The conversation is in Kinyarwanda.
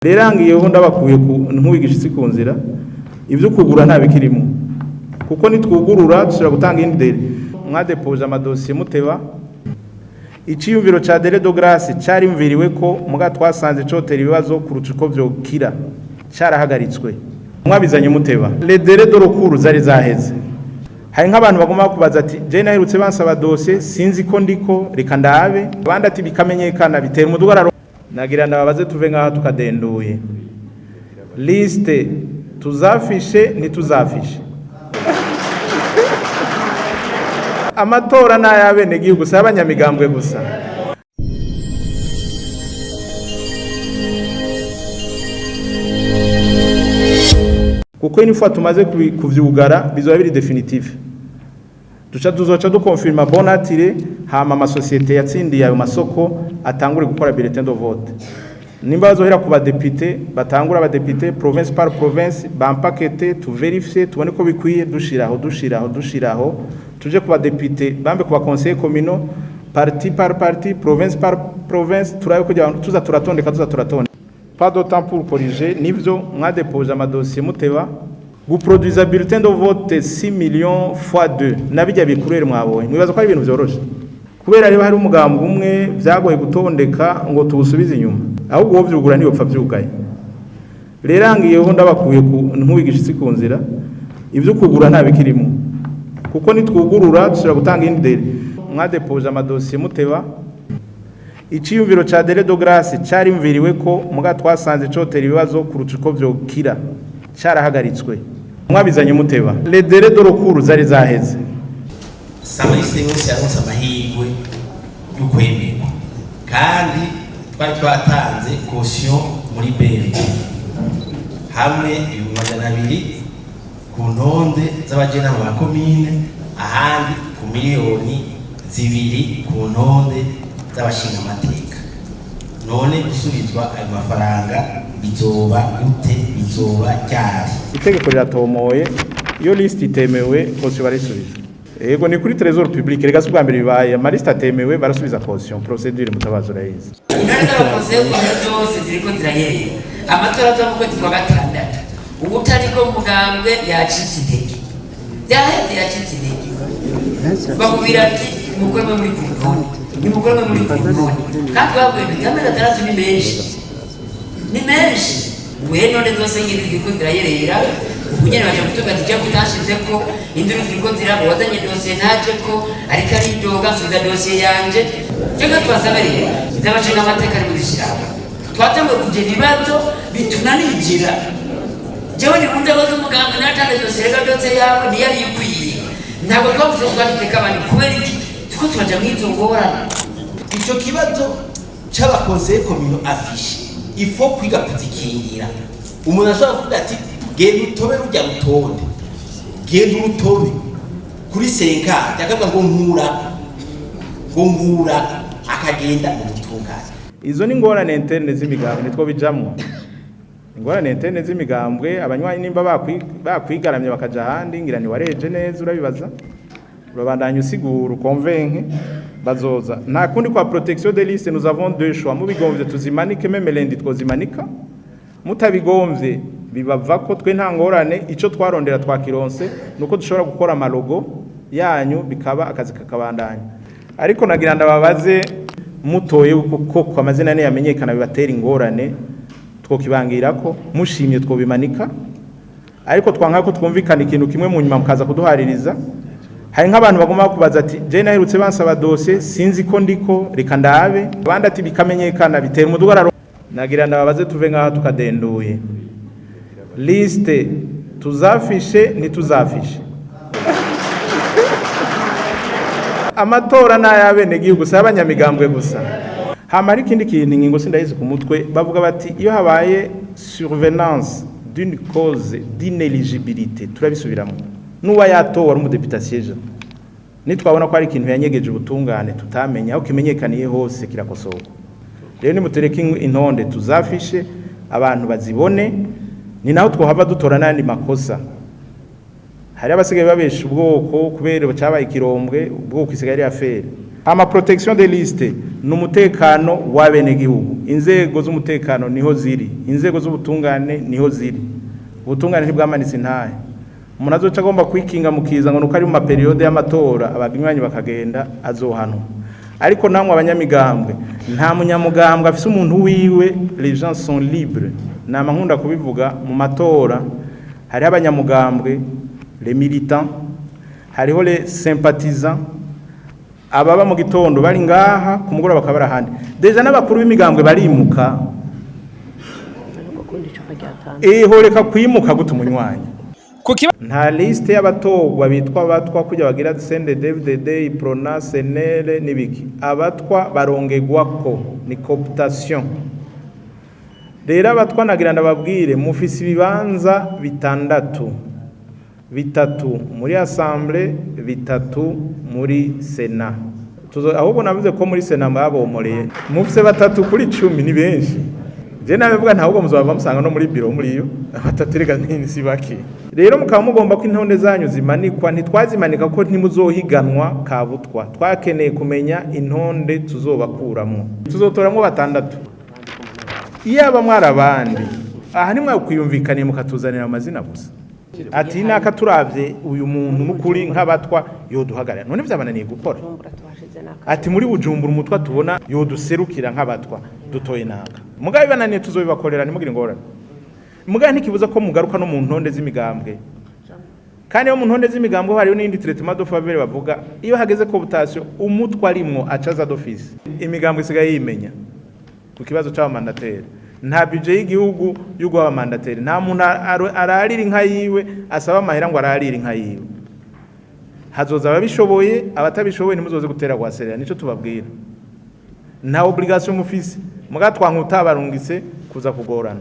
Rero ngiyeho ndabakuye nk'uwigisha ku nzira ivyo kugura nta bikirimo kuko nitwugurura dushobora gutanga indere mwadepoje amadosiye muteba iciyumviro ca délai de grâce cari mviriwe ko muga twasanze cotera ibibazo kuruca uko vyokira carahagaritswe mwabizanye muteba les délais de recours zari zaheze hari nk'abantu bagomba kubaza ati je naherutse bansaba dossier sinzi ko ndiko reka ndabe abandi ati bikamenyekana bitera umudugararo nagira ndababaze tuve ngaha tukadenduye liste tuzafishe ntituzafishe amatora n'ayabene gihugu si abanyamigambwe gusa kuko inifuwa tumaze kuvyugara bizoba biri definitive tuzoca dukonfirma bonatire hama amasosiyete yatsindiye ayo masoko atangure gukora bulletin de vote nimba bazohera ku badepite batangura abadepite province par province bampakete tuverifie tubone ko bikwiye dushiraho tuje ku badepite bambe ku baconseil communaux parti par parti province par province turayo kujya tuza turatondeka pas de temps pour corriger nivyo mwadepoje amadosiye muteba guproduisa bulletin de vote 6 millions fois 2 nabijya bikurere mwabonye mwibaza ko ari ibintu byoroshe kubera rero hari umugambo umwe byagoye gutondeka ngo tubusubize inyuma ahubwo wo vyugura niyo pfa vyugaye rero ngiyeho ndabakuye nk'uwigisha ku nzira ivyo kugura nta bikirimo kuko nitwugurura dushobora gutanga indere mwadepoje amadosiye muteba iciyumviro ca délai de grâce cari mviriwe ko muga twasanze cotera ibibazo kuruca uko vyokira carahagaritswe mwabizanye muteba les délais de recours zari zaheze Samariste yose yaronse amahirwe y'ukwemerwa kandi twari twatanze caution muri BRD hamwe 200 ku ntonde z'abajena ba commune ahandi ku miliyoni 2 ku ntonde z'abashinga amateka none gusubizwa ayo mafaranga bizoba gute bizoba cyari itegeko riratomoye iyo liste itemewe caution barisubiza ego ni kuri trésor public rega subwa mbere bibaye amaliste atemewe barasubiza caution procedure mutabazo rayize inanda bakoze zose ziriko ziraheye amatora zo muko twa gatandatu ubutariko mugambwe yacitse intege byaheze yacitse intege bakubira ati mukorwe muri kurundi nimukorwe muri kurundi kandi babwe bitamera 3 ni menshi we none zose ngiriko zirayerera kunyene baje kutuga tijya kutashize ko induru ziriko zirabo wazanye dossier naje ko ariko ari doga suza dossier yanje cyangwa twasabariye zabacanga amateka ari mubishirabo twatangiye kugenda ibibazo bitunanigira jewe ni kunze bazo muganga natanga dossier rega dossier yawe ni yari ikwiye ntabwo twavuze ko twandika abantu kubera iki tuko twaje mwizo ngorana ico kibazo c'abakonseil communaux affiche il faut kwiga kuzikingira umuntu ashobora kuvuga ati genda utobe rujya rutonde genda urutobe kuri senkati akavuga ngo nkura akagenda mu gutunganya izo ni ngorane interne z'imigambwe nitwo bijamwo ingorane interne z'imigambwe abanywanyi nimba bakwigaramye bakaja handi ngira ni wareje neza urabibaza urabandanya usigura convaincre bazoza nta kundi kwa protection des listes nous avons deux choix mubigomvye tuzimanike meme lendi twozimanika mutabigomvye bibava ko twe nta ngorane ico twarondera twakironse nuko dushobora gukora amalogo yanyu bikaba akazi kakabandanya ariko nagira ndababaze mutoye uko kwa mazina ne yamenyekana bibatera ingorane twokibangira ko mushimye twobimanika ariko twanka ko twumvikana ikintu kimwe mu nyuma mukaza kuduhaririza hari nk'abantu bagomba kubaza ati je naherutse bansaba dossier sinzi ko ndiko reka ndabe abandi ati bikamenyekana bitera umudugararo nagira ndababaze tuve ngaha tukadenduye liste tuzafishe ntituzafishe amatora n'ayabene gihugu si abanyamigambwe gusa hama ari ikindi kintu ingingo sindayizi ku mutwe bavuga bati iyo habaye survenance d'une cause d'inéligibilité turabisubiramo nuwa yatowe ari umudepite siège nitwabona ko ari ikintu yanyegeje ubutungane tutamenya aho kimenyekaniye hose kirakosoka rero nimutereke intonde tuzafishe abantu bazibone ni naho twohava dutora nandi makosa hari abasigaye babesha ubwoko kubera cyabaye ikirombwe ubwoko isigaye afere hama protection de liste n'umutekano w'abenegihugu. Inzego z'umutekano niho ziri, inzego z'ubutungane niho ziri. Ubutungane ntibwamanitse intahe. Umuntu azoca agomba kwikinga mukiza ngo nuko ari mu maperiode y'amatora abaginywanyi bakagenda azohanwa. Ariko namwe abanyamigambwe nta munyamugambwe afise umuntu wiwe, les gens sont libres. Nama nkunda kubivuga mu matora hari abanyamugambwe, les militants, hariho les sympathisants, ababa mu gitondo bari ngaha ku mugoroba bakaba barahandi. Deja n'abakuru b'imigambwe barimuka. Horeka kwimuka gutumunywanyi. Nta liste y'abatogwa bitwa abatwa kujya bagira descende DVDD Iprona Senere nibiki. Abatwa barongegwako ni cooptation. Rero abatwa nagira ndababwire mufise ibibanza bitatu muri assemblée, bitatu muri Sena. Ahubwo navuze ko muri Sena babomoreye mufise batatu kuri 10 ni benshi. Je nabevuga ntabwo muzaba musanga no muri biro muri yo batatu rega nsi baki. Rero mukaba mugomba ko intonde zanyu zimanikwa, ntitwazimanika ko ntimuzohiganwa kabutwa. Twakeneye kumenya intonde tuzobakuramo. Tuzotoramo batandatu. Iyaba mwarabandi aha nimwe kwiyumvikaniye mukatuzanira amazina gusa. Ati naka turavye uyu muntu mukuri nk'abatwa yoduhagarara. None vyabananiye gukora. Ati muri Bujumbura umutwa tubona yoduserukira nk'abatwa dutoye naka. Mugabe bananiye tuzobibakorera nimugire ngorane. Mugabe ntikibuza ko mugaruka no mu ntonde z'imigambwe. Kandi yo mu ntonde z'imigambwe hariyo n'indi traitement de faveur bavuga iyo hageze cooptation umutwa arimwo acaza d'office. Imigambwe isigaye yimenya. Ku kibazo c'abamandateri. Nta budget y'igihugu y'ugo abamandateri. Nta muntu ararira inka yiwe asaba amahera ngo ararira inka yiwe. Hazoza ababishoboye abatabishoboye nimuzoze gutera kwaserera nico tubabwira. Nta obligation mufise. Muga twankuta barungitse kuza kugorana.